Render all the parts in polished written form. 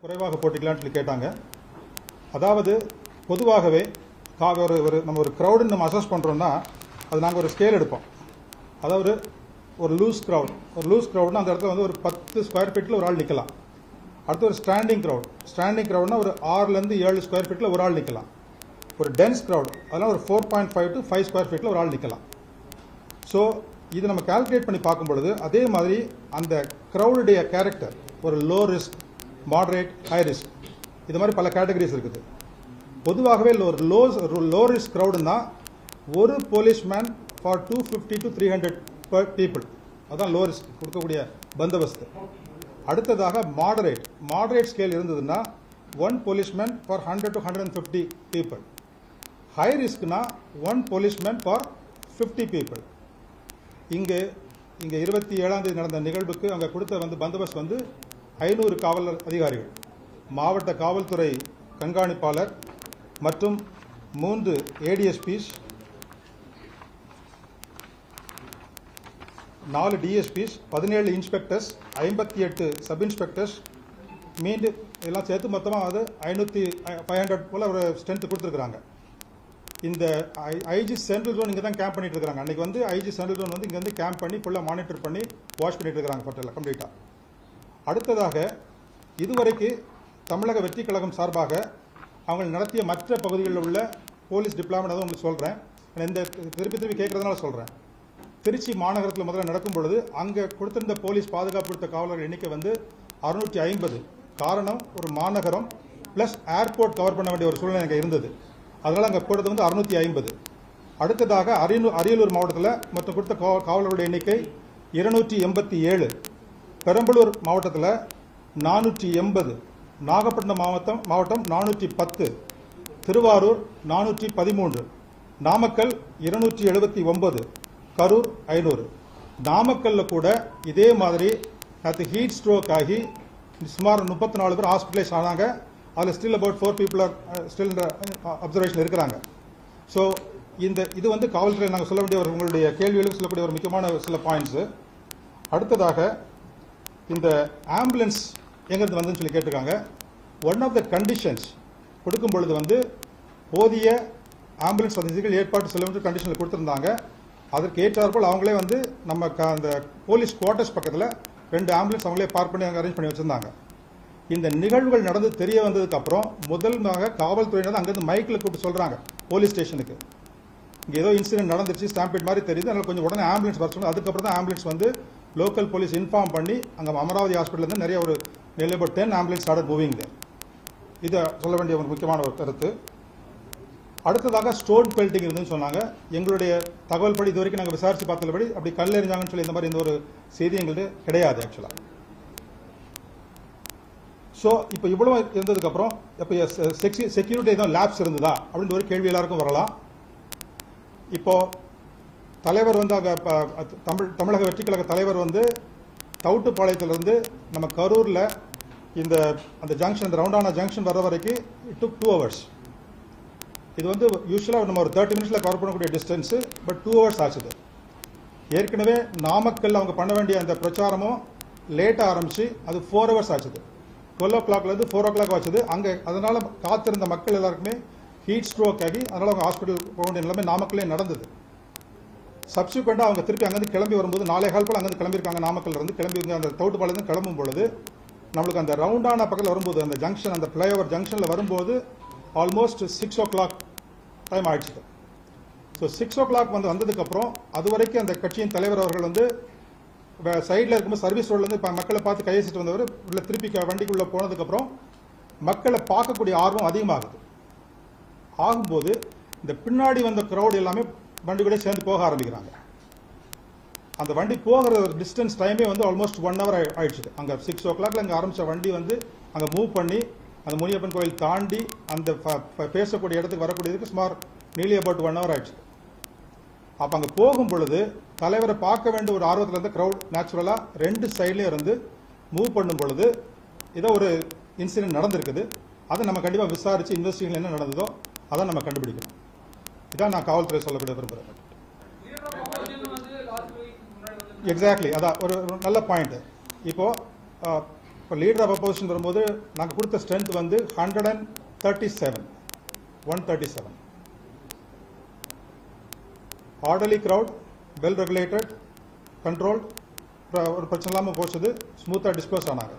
குறைவாக போட்டிக்கலாம்னு சொல்லி கேட்டாங்க. அதாவது பொதுவாகவே நம்ம ஒரு க்ரௌடுன்னு நம்ம அசஸ் பண்ணுறோம்னா அது நாங்கள் ஒரு ஸ்கேல் எடுப்போம். அதாவது ஒரு லூஸ் க்ரௌட்னா அந்த இடத்துல வந்து ஒரு 10 ஸ்கொயர் ஃபீட்டில் ஒரு ஆள் நிற்கலாம். அடுத்து ஒரு ஸ்டாண்டிங் க்ரௌட்னா ஒரு 6லேருந்து 7 ஸ்கொயர் ஃபீட்டில் ஒரு ஆள் நிற்கலாம். ஒரு டென்ஸ் க்ரௌட் அதெல்லாம் ஒரு 4.5 to 5 ஸ்கொயர் ஃபீட்டில் ஒரு ஆள் நிற்கலாம். ஸோ இது நம்ம கால்குலேட் பண்ணி பார்க்கும் பொழுது அதே மாதிரி அந்த க்ரௌடுடைய கேரக்டர் ஒரு low risk, moderate, high risk, இது மாதிரி பல கேட்டகரிஸ் இருக்குது. பொதுவாகவே ஒரு லோ ரிஸ்க் க்ரௌடுன்னா ஒரு போலீஸ்மேன் ஃபார் 250 to 300 பீப்புள், அதுதான் லோ ரிஸ்க் கொடுக்கக்கூடிய பந்தோபஸ்து. அடுத்ததாக மாடரேட் ஸ்கேல் இருந்ததுன்னா 1 policeman for 100 to 150 people. High ரிஸ்க்னா 1 போலீஸ்மேன் ஃபார் 50 பீப்புள். இங்கே 27ஆம் தேதி நடந்த நிகழ்வுக்கு அங்கே கொடுத்த பந்தோபஸ்த் 500 காவலர் அதிகாரிகள், மாவட்ட காவல்துறை கண்காணிப்பாளர் மற்றும் 3 ADSPs, 4 DSPs, 17 inspectors, 58 sub inspectors, மீண்டும் எல்லாம் சேர்த்து மொத்தமாக 500 போல ஒரு ஸ்ட்ரென்த் கொடுத்துருக்குறாங்க. இந்த ஐஜி சென்ட்ரல் ஜோன் இங்கே தான் கேம்ப் பண்ணிட்டு இருக்காங்க. அன்னைக்கு ஐஜி சென்ட்ரல் ஜோன் இங்கே வந்து கேம்ப் பண்ணி ஃபுல்லாக மானிட்டர் பண்ணி வாட்ச் பண்ணிட்டு இருக்காங்க பட்டியலில் கம்ப்ளீட்டாக. அடுத்ததாக இதுவரைக்கு தமிழக வெற்றி கழகம் சார்பாக அவங்க நடத்திய மற்ற பகுதிகளில் உள்ள போலீஸ் டிப்ளாய்மெண்ட் தான் உங்களுக்கு சொல்கிறேன். இந்த திருப்பி கேட்கறதுனால சொல்கிறேன். திருச்சி மாநகரத்தில் முதல்ல நடக்கும் பொழுது அங்கே கொடுத்திருந்த போலீஸ் பாதுகாப்பு கொடுத்த காவலர்கள் எண்ணிக்கை 650. காரணம் ஒரு மாநகரம் ப்ளஸ் ஏர்போர்ட் கவர் பண்ண வேண்டிய ஒரு சூழ்நிலை அங்கே இருந்தது. அதனால் அங்கே போடுறது 650. அடுத்ததாக அரியலூர் மாவட்டத்தில் மொத்தம் கொடுத்த காவலர்களுடைய எண்ணிக்கை 287. பெரம்பலூர் மாவட்டத்தில் 480, நாகப்பட்டினம் மாவட்டம் 410, திருவாரூர் 413, நாமக்கல் 279, கரூர் 500. நாமக்கல்ல கூட இதே மாதிரி நேற்று ஹீட் ஸ்ட்ரோக் ஆகி சுமார் 34 பேர் ஹாஸ்பிட்டலைஸ் ஆனாங்க. அதில் still about 4 people are still observation இருக்கிறாங்க. ஸோ இது காவல்துறை நாங்கள் சொல்ல வேண்டிய உங்களுடைய கேள்விகளுக்கு சொல்லக்கூடிய ஒரு முக்கியமான சில பாயிண்ட்ஸு. அடுத்ததாக இந்த ஆம்புலன்ஸ் எங்கிருந்து வந்துன்னு சொல்லி கேட்டிருக்காங்க. ஒன் ஆஃப் த கண்டிஷன்ஸ் கொடுக்கும் பொழுது போதிய ஆம்புலன்ஸ் வசதிகள் ஏற்பாடு செல்ல வேண்டிய கண்டிஷனில் கொடுத்துருந்தாங்க. அதற்கு ஏற்றாற்போல் அவங்களே நம்ம அந்த போலீஸ் குவார்ட்டர்ஸ் பக்கத்தில் 2 ஆம்புலன்ஸ் அவங்களே பார்க் பண்ணி அரேஞ்ச் பண்ணி வச்சுருந்தாங்க. இந்த நிகழ்வுகள் நடந்து தெரிய வந்ததுக்கு அப்புறம் முதல்மாக காவல்துறையினர் அங்கேருந்து மைக்கில் கூப்பிட்டு சொல்கிறாங்க போலீஸ் ஸ்டேஷனுக்கு, இங்கே ஏதோ இன்சிடென்ட் நடந்துச்சு, ஸ்டாம்பேட் மாதிரி தெரியுது, அதனால் கொஞ்சம் உடனே ஆம்புலன்ஸ் வர சொன்னது. அதுக்கப்புறம் தான் ஆம்புலன்ஸ் லோக்கல் போலீஸ் இன்ஃபார்ம் பண்ணி அங்கே அமராவதி ஹாஸ்பிட்டலேருந்து நிறைய ஒரு nearly about 10 ambulance started moving there. இதை சொல்ல வேண்டிய ஒரு முக்கியமான ஒரு கருத்து. அடுத்ததாக ஸ்டோன் பெல்ட்டிங் இருந்துன்னு சொன்னாங்க. எங்களுடைய தகவல் படி இது வரைக்கும் நாங்கள் விசாரித்து பார்த்தபடி அப்படி கல் எறிஞ்சாங்கன்னு சொல்லி இந்த மாதிரி ஒரு செய்தி எங்களுக்கு கிடையாது ஆக்சுவலாக. ஸோ இப்போ இவ்வளோ இருந்ததுக்கப்புறம் இப்போ செக்யூரிட்டி எதுவும் லேப்ஸ் இருந்ததா அப்படின்ற ஒரு கேள்வி எல்லாருக்கும் வரலாம். இப்போ தலைவர் அங்கே தமிழக வெற்றி கழக தலைவர் தவுட்டுப்பாளையத்திலிருந்து நம்ம கரூரில் அந்த ஜங்ஷன், இந்த ரவுண்டான ஜங்ஷன் வர வரைக்கும் இட் டுக் 2 hours. இது யூஸ்வலாக நம்ம ஒரு 30 minutes கவர் பண்ணக்கூடிய டிஸ்டன்ஸு, பட் 2 hours ஆச்சுது. ஏற்கனவே நாமக்கல் அவங்க பண்ண வேண்டிய அந்த பிரச்சாரமும் லேட்டாக ஆரம்பிச்சு அது 4 hours ஆச்சுது. 12 o'clockலேருந்து 4 o'clock ஆச்சுது. அங்கே அதனால் காத்திருந்த மக்கள் எல்லாருக்குமே ஹீட் ஸ்ட்ரோக் ஆகி அதனால் அவங்க ஹாஸ்பிட்டல் போக வேண்டிய நிலைமை நாமக்கல்லே நடந்தது. சப்சிக்வெண்ட்டாக அவங்க திருப்பி அங்கேருந்து கிளம்பி வரும்போது 4:15 போல் அங்கேருந்து கிளம்பியிருக்காங்க. நாமக்கல்லேருந்து கிளம்பி அந்த தவுட்டுப்பாளையருந்து கிளம்பும் பொழுது நம்மளுக்கு அந்த ரவுண்டான பக்கத்தில் வரும்போது அந்த ஜங்ஷன், அந்த ஃப்ளைஓவர் ஜங்ஷனில் வரும்போது ஆல்மோஸ்ட் 6 o'clock டைம் ஆயிடுச்சு. ஸோ 6 o'clock வந்ததுக்கப்புறம் அது வரைக்கும் அந்த கட்சியின் தலைவர் அவர்கள் சைடில் இருக்கும்போது சர்வீஸ் ரோட்லேருந்து இப்போ மக்களை பார்த்து கையெழுத்து வந்தவர் உள்ள திருப்பி வண்டிக்குள்ளே போனதுக்கப்புறம் மக்களை பார்க்கக்கூடிய ஆர்வம் அதிகமாகுது. ஆகும்போது இந்த பின்னாடி வந்த க்ரௌட் எல்லாமே வண்டி கூட சேர்ந்து போக ஆரம்பிக்கிறாங்க. அந்த வண்டி போகிற ஒரு டிஸ்டன்ஸ் டைமே ஆல்மோஸ்ட் 1 hour ஆயிடுச்சு. அங்கே 6 o'clock அங்கே ஆரம்பித்த வண்டி அங்கே மூவ் பண்ணி அந்த முனியப்பன் கோயில் தாண்டி அந்த பேசக்கூடிய இடத்துக்கு வரக்கூடியதுக்கு சுமார் நியர்லி அபவுட் 1 hour ஆயிடுச்சு. அப்போ அங்கே போகும் பொழுது தலைவரை பார்க்க வேண்டிய ஒரு ஆர்வத்தில் இருந்த க்ரௌட் நேச்சுரலாக 2 சைட்லேயும் இருந்து மூவ் பண்ணும் பொழுது ஏதோ ஒரு இன்சிடென்ட் நடந்திருக்குது. அதை நம்ம கண்டிப்பாக விசாரித்து இன்வெஸ்டிகேஷன் என்ன நடந்ததோ அதை நம்ம கண்டுபிடிக்கணும். இதான் நான் காவல்துறை சொல்லக்கூடிய விரும்புகிறேன். எக்ஸாக்ட்லி, அதான் ஒரு நல்ல பாயிண்ட். இப்போது இப்போ லீடர் ஆஃப் அப்போசிஷன் வரும்போது நாங்கள் கொடுத்த ஸ்ட்ரென்த் வந்து 137 orderly crowd, well regulated, controlled, ஒரு பிரச்சனை இல்லாமல் போச்சது, ஸ்மூத்தாக டிஸ்போஸ் ஆனாங்க.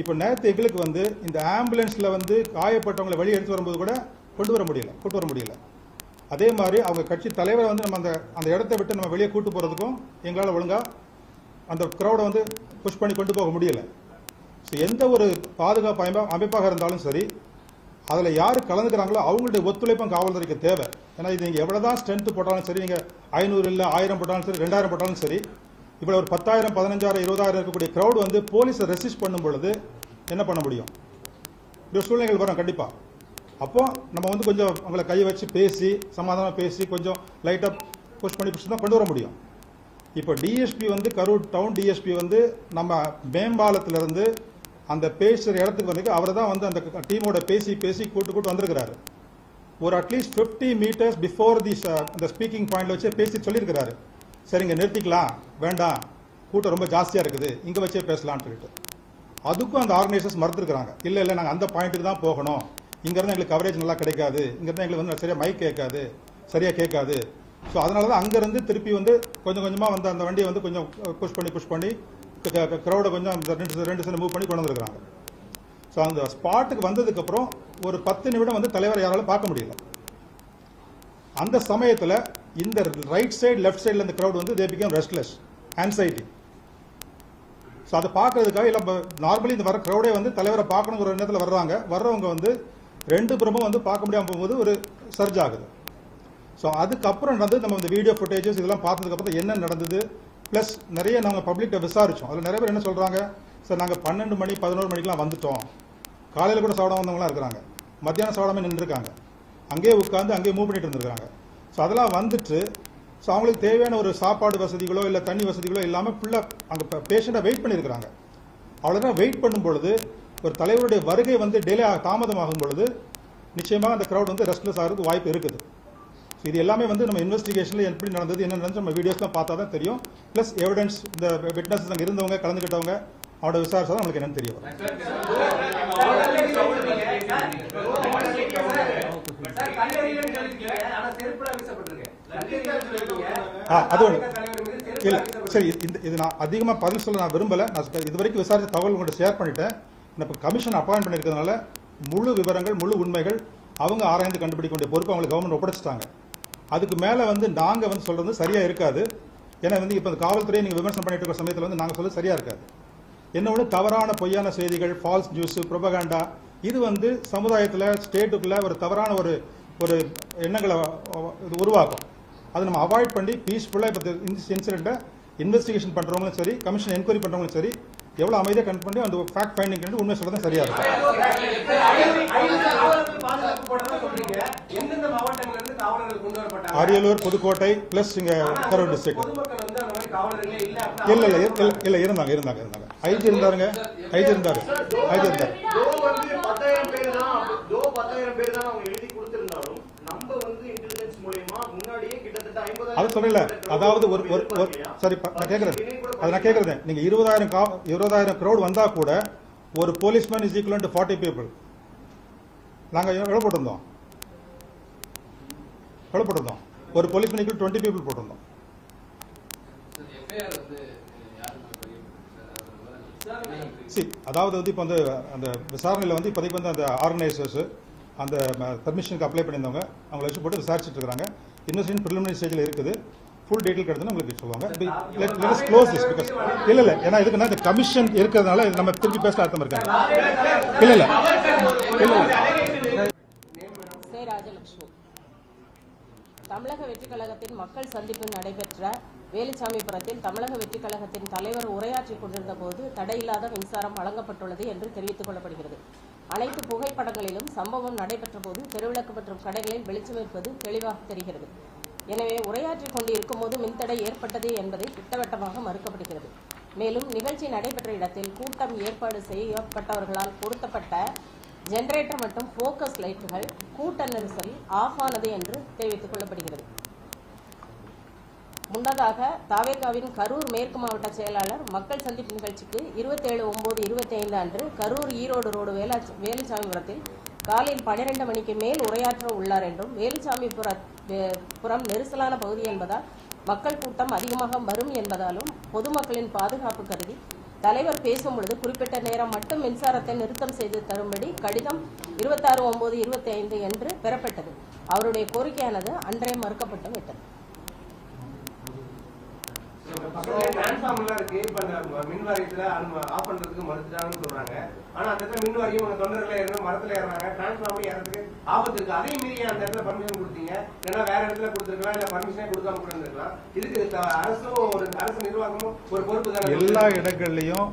இப்போ நேற்று எங்களுக்கு வந்து இந்த ஆம்புலன்ஸில் வந்து காயப்பட்டவங்களை வெளியே எடுத்து வரும்போது கூட கூட்டு வர முடியல. அதே மாதிரி அவங்க கட்சி தலைவரை வந்து நம்ம அந்த இடத்த விட்டு நம்ம வெளியே கூட்டு போகிறதுக்கும் எங்களால் ஒழுங்காக அந்த க்ரௌடை வந்து புஷ் பண்ணி கொண்டு போக முடியலை. ஸோ எந்த ஒரு பாதுகாப்பு அமைப்பாக இருந்தாலும் சரி, அதில் யார் கலந்துக்கிறாங்களோ அவங்களுடைய ஒத்துழைப்பும் காவல்துறைக்கு தேவை. ஏன்னா இது நீங்கள் எவ்வளோ தான் ஸ்ட்ரென்த் போட்டாலும் சரி, நீங்கள் 500 இல்லை 1000 போட்டாலும் சரி, 2000 போட்டாலும் சரி, இவ்வளோ ஒரு 10,000 15,000 20,000 இருக்கக்கூடிய க்ரௌட் வந்து போலீஸை ரெசிஸ்ட் பண்ணும் பொழுது என்ன பண்ண முடியும்? இப்படி சூழ்நிலைகள் வரும் கண்டிப்பாக. அப்போ நம்ம வந்து கொஞ்சம் அவங்களை கை வச்சு பேசி சமாதானம் பேசி கொஞ்சம் லைட்டாக புஷ் பண்ணி தான் கொண்டு வர முடியும். இப்போ டிஎஸ்பி வந்து கரூர் டவுன் டிஎஸ்பி வந்து நம்ம மேம்பாலத்திலிருந்து அந்த பேசுகிற இடத்துக்கு வந்து அவர் தான் வந்து அந்த டீமோட பேசி கூட்டு வந்திருக்கிறாரு. ஒரு அட்லீஸ்ட் 50 மீட்டர்ஸ் பிஃபோர் அந்த ஸ்பீக்கிங் பாயிண்ட்ல வச்சு பேசி சொல்லியிருக்கிறாரு. சரிங்க நிறுத்திக்கலாம், வேண்டாம், கூட்டம் ரொம்ப ஜாஸ்தியாக இருக்குது, இங்கே வச்சே பேசலான்னு சொல்லிட்டு. அதுக்கும் அந்த ஆர்கனைசர்ஸ் மறுத்துருக்குறாங்க. இல்லை நாங்கள் அந்த பாயிண்ட்டுக்கு தான் போகணும், இங்கேருந்து எங்களுக்கு கவரேஜ் நல்லா கிடைக்காது, இங்கேருந்து எங்களுக்கு வந்து சரியாக மைக் கேட்காது, சரியாக கேட்காது. ஸோ அதனால தான் அங்கேருந்து திருப்பி வந்து கொஞ்சம் கொஞ்சமாக வந்து அந்த வண்டியை வந்து கொஞ்சம் புஷ் பண்ணி க்ரௌடை கொஞ்சம் ரெண்டு சைடு மூவ் பண்ணி கொண்டு வந்துருக்குறாங்க. ஸோ அந்த ஸ்பாட்டுக்கு வந்ததுக்கப்புறம் ஒரு 10 நிமிடம் வந்து தலைவரை யாராலும் பார்க்க முடியல. அந்த சமயத்தில் இந்த ரைட் சைடு லெஃப்ட் சைடில் இந்த க்ரௌட் வந்து they become restless, anxiety. So அதை பார்க்கறதுக்காக இல்லை நார்மலி இந்த வர க்ரௌடே வந்து தலைவரை பார்க்கணுங்கிற எண்ணத்தில் வர்றவங்க வந்து ரெண்டு புறமும் வந்து பார்க்க முடியாமல் போகும்போது ஒரு சர்ஜ் ஆகுது. ஸோ அதுக்கப்புறம் நடந்து நம்ம இந்த வீடியோ ஃபுட்டேஜஸ் இதெல்லாம் பார்த்ததுக்கப்புறம் என்ன நடந்தது, ப்ளஸ் நிறைய நாங்கள் பப்ளிக்கை விசாரித்தோம். அதில் நிறைய பேர் என்ன சொல்கிறாங்க, சார் நாங்கள் 12 மணி 11 மணிக்கெலாம் வந்துட்டோம், காலையில் கூட சாப்பிடாம வந்தவங்களாம் இருக்கிறாங்க, மத்தியானம் சாப்பிடாம நின்றுருக்காங்க, அங்கேயே உட்காந்து அங்கேயே மூவ் பண்ணிட்டு இருந்திருக்காங்க. ஸோ அதெல்லாம் வந்துட்டு ஸோ அவங்களுக்கு தேவையான ஒரு சாப்பாடு வசதிகளோ இல்லை தண்ணி வசதிகளோ இல்லாமல் ஃபுல்லாக அங்கே பேஷண்ட்டாக வெயிட் பண்ணியிருக்கிறாங்க. அவ்வளோதான் வெயிட் பண்ணும் பொழுது ஒரு தலைவருடைய வருகை வந்து தாமதமாகும் பொழுது நிச்சயமாக அந்த க்ரௌட் வந்து ரெஸ்ட்லெஸ் ஆகிறதுக்கு வாய்ப்பு இருக்குது. ஸோ இது எல்லாமே வந்து நம்ம இன்வெஸ்டிகேஷனில் எப்படி நடந்தது என்ன நடந்துச்சு நம்ம வீடியோஸ்லாம் பார்த்தா தான் தெரியும். ப்ளஸ் எவிடன்ஸ் இந்த விட்னஸஸ் அங்கே இருந்தவங்க கலந்துக்கிட்டவங்க அவரோட விசாரிச்சா தான் நம்மளுக்கு என்னன்னு தெரியும். அது ஒன்று இல்லை. சரி, இது நான் அதிகமாக பதில் சொல்ல நான் விரும்பலை. நான் இது வரைக்கும் விசாரித்த தகவல் உங்கள்கிட்ட ஷேர் பண்ணிட்டேன். இப்போ கமிஷன் அப்பாயின்ட் பண்ணியிருக்கிறதுனால முழு விவரங்கள் முழு உண்மைகள் அவங்க ஆராய்ந்து கண்டுபிடிக்க வேண்டிய பொறுப்பு அவங்களுக்கு கவர்மெண்ட் ஒப்படைச்சிட்டாங்க. அதுக்கு மேலே வந்து நாங்கள் வந்து சொல்கிறது சரியாக இருக்காது. ஏன்னா வந்து இப்போ காவல்துறையை நீங்கள் விமர்சனம் பண்ணிட்டு இருக்கிற சமயத்தில் வந்து நாங்கள் சொல்கிறது சரியாக இருக்காது. என்னோட தவறான பொய்யான செய்திகள், ஃபால்ஸ் நியூஸ், ப்ரொபகண்டா, இது வந்து சமுதாயத்தில் ஸ்டேட்டுக்குள்ளே ஒரு தவறான ஒரு எண்ணங்களை உருவாக்கும். அதை நம்ம அவாய்ட் பண்ணி பீஸ்ஃபுல்லாக இப்போ இந்த இன்சிடென்ட்டை இன்வெஸ்டிகேஷன் பண்ணுறவங்களும் சரி, கமிஷன் என்கொயரி பண்ணுறவங்களும் சரி, எவ்வளோ அமைதியாக கண்ட் பண்ணி அந்த ஃபேக்ட் ஃபைண்டிங் பண்ணி உண்மை சொல்ல தான் சரியாக இருக்கும். அரியலூர், புதுக்கோட்டை பிளஸ் இங்கே கரூர் டிஸ்ட்ரிக்ட். இல்லை இருந்தாங்க. ஐஜி இருந்தாருங்க. அது சொல்லல. அதாவது சரி நான் கேட்கறது நீங்க 20,000 crowd வந்தா கூட ஒரு policeman is equal to 40 people. நாங்க எவ்வளவு போட்டிருந்தோம்? ஒரு போலீஸ்மேன் ஈக்குவல் 20 people போட்டிருந்தோம். அதாவது வந்து இப்போ அந்த விசாரணையில் வந்து இப்போதைக்கு வந்து அந்த ஆர்கனைசர்ஸ் அந்த பர்மிஷனுக்கு அப்ளை பண்ணியிருந்தவங்க அவங்கள வச்சு போட்டு விசாரிச்சுட்டு இருக்காங்க. இன்வெஸ்டிகேஷன் ப்ரிலிமினரி ஸ்டேஜில் இருக்குது. ஃபுல் டீட்டெயில் கிடைச்சுன்னா உங்களுக்கு சொல்லுவாங்க. லெட்ஸ் க்ளோஸ் திஸ் பிகாஸ் இல்லை ஏன்னா இதுக்குன்னா இந்த கமிஷன் இருக்கிறதுனால நம்ம திருப்பி பேச அர்த்தம் இருக்காங்க. இல்லை ராஜலட்சுமி. தமிழக வெற்றிக் கழகத்தின் மக்கள் சந்திப்பு நடைபெற்ற வேலுச்சாமிபுரத்தில் தமிழக வெற்றிக் கழகத்தின் தலைவர் உரையாற்றிக் கொண்டிருந்த போது தடையில்லாத மின்சாரம் வழங்கப்பட்டுள்ளது என்று தெரிவித்துக் கொள்ளப்படுகிறது. அனைத்து புகைப்படங்களிலும் சம்பவம் நடைபெற்ற போது தெருவிளக்கு மற்றும் கடைகளில் வெளிச்சம் இருப்பது தெளிவாக தெரிகிறது. எனவே உரையாற்றிக் கொண்டிருக்கும் போது மின்தடை ஏற்பட்டது என்பதை திட்டவட்டமாக மறுக்கப்படுகிறது. மேலும் நிகழ்ச்சி நடைபெற்ற இடத்தில் கூட்டம் ஏற்பாடு செய்யப்பட்டவர்களால் பொருத்தப்பட்ட ஜெனரேட்டர் மற்றும் போக்கஸ் லைட்டுகள் கூட்ட நெரிசல் ஆஃப் ஆனது என்று தெரிவித்துக் கொள்ளப்படுகிறது. முன்னதாக தாவேகாவின் கரூர் மேற்கு மாவட்ட செயலாளர் மக்கள் சந்திப்பு நிகழ்ச்சிக்கு 27/9/25 அன்று கரூர் ஈரோடு ரோடு வேலுச்சாமிபுரத்தில் காலையில் 12 மணிக்கு மேல் உரையாற்ற உள்ளார் என்றும், வேலுச்சாமிபுரம் நெரிசலான பகுதி என்பதால் மக்கள் கூட்டம் அதிகமாக வரும் என்பதாலும் பொதுமக்களின் பாதுகாப்பு கருதி தலைவர் பேசும் பொழுது குறிப்பிட்ட நேரம் மட்டும் மின்சாரத்தை நிறுத்தம் செய்து தரும்படி கடிதம் 26/9/25 என்று பெறப்பட்டது. அவருடைய கோரிக்கையானது அன்றே மறுக்கப்பட்டு விட்டது. மின் வாரியத்துல ஆஃப் பண்றதுக்கு மறுத்துட்டாங்கன்னு சொல்றாங்க. ஆனா அந்த இடத்துல மின் வாரியம் தொண்டர்ல ஏறணும், மரத்துல ஏறாங்க, டிரான்ஸ்பார்மர் ஏறதுக்கு ஆபத்து இருக்கு. அதே மீறி அந்த இடத்துல பர்மிஷன் கொடுத்தீங்க. ஏன்னா வேற இடத்துல கொடுத்துருக்கலாம், இல்ல பர்மிஷனே கொடுக்காம கூட இருந்திருக்கலாம். இதுக்கு அரசும் ஒரு அரசு நிர்வாகமும் ஒரு பொறுப்பு தான். எல்லா இடங்கள்லையும்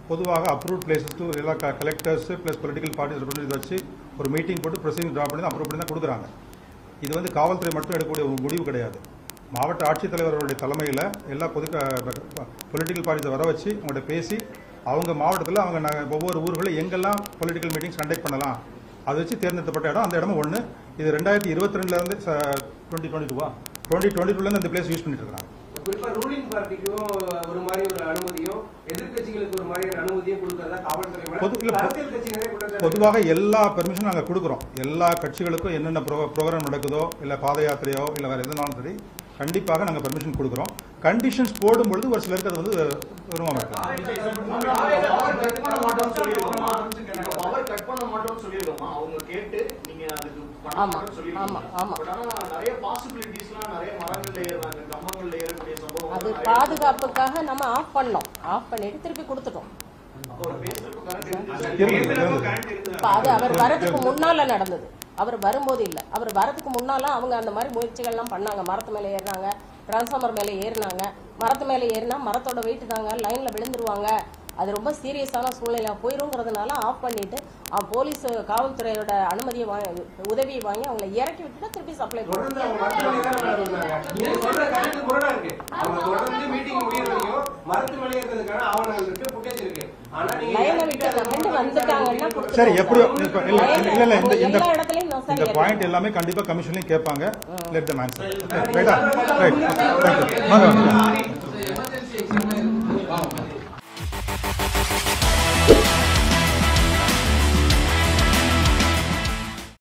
பொதுவாக அப்ரூவ் பிளேசஸ் எல்லா கலெக்டர்ஸ் பிளஸ் பொலிட்டிக்கல் பார்ட்டிஸ் வச்சு ஒரு மீட்டிங் போட்டு ப்ரொசீஜர் ட்ரா பண்ணி அப்ரூவ் பண்ணி தான் கொடுக்குறாங்க. இது வந்து காவல்துறை மட்டும் எடுக்கக்கூடிய ஒரு முடிவு கிடையாது. மாவட்ட ஆட்சித்தலைவர்களுடைய தலைமையில் எல்லா பொலிட்டிக்கல் பார்ட்டிஸை வர வச்சு அவங்கள்ட்ட பேசி அவங்க மாவட்டத்தில் அவங்க ஒவ்வொரு ஊர்களில் எங்கெல்லாம் பொலிட்டிக்கல் மீட்டிங்ஸ் கண்டக்ட் பண்ணலாம் அதை வச்சு தேர்ந்தெடுக்கப்பட்ட இடம். அந்த இடமும் ஒன்று. இது 2022 2022 அந்த பிளேஸ் யூஸ் பண்ணிட்டு இருக்காங்க. குறிப்பா ரூலிங் பார்ட்டிக்கும் ஒரு மாதிரி ஒரு அனுமதியும், எதிர்கட்சிகளுக்கு ஒரு மாதிரி ஒரு அனுமதியும் கொடுக்கறதா காவல்துறை. பொதுவாக எல்லா பெர்மிஷனும் நாங்கள் கொடுக்குறோம். எல்லா கட்சிகளுக்கும் என்னென்ன ப்ரோக்ராம் நடக்குதோ, இல்லை பாத யாத்திரையோ, இல்லை வேறு எதுனாலும் சரி கண்டிப்பாக நாங்கள் பெர்மிஷன் கொடுக்குறோம். கண்டிஷன்ஸ் போடும்பொழுது ஒரு சிலருக்கு அது வந்து விரும்ப மாட்டோம். அது பாதுகாப்புக்காக நம்ம ஆஃப் பண்ணோம். ஆஃப் பண்ணிட்டு திருப்பி கொடுத்துட்டோம். அது அவர் வரதுக்கு முன்னால நடந்தது. அவர் வரும்போது இல்ல, அவர் வரதுக்கு முன்னால அவங்க அந்த மாதிரி முயற்சிகள்லாம் பண்ணாங்க. மரத்து மேலே ஏறினாங்க, டிரான்ஸ்ஃபார்மர் மேலே ஏறினாங்க. மரத்து மேலே ஏறினா மரத்தோட வெயிட் தாங்க, லைன்ல விழுந்துருவாங்க, அது ரொம்ப சீரியஸான சூழ்நிலை போயிருங்கிறதுனால ஆஃப் பண்ணிட்டு போலீஸ் காவல்துறையோட அனுமதியை உதவியை வாங்கி அவங்களை இறக்கி விட்டுட்டு திருப்பி சப்ளை சரி. எப்படி எல்லா இடத்துலயும் இந்த பாயிண்ட் எல்லாமே கண்டிப்பா கமிஷன்லயும் கேட்பாங்க. Let them answer. ரைட்டா? ரைட்.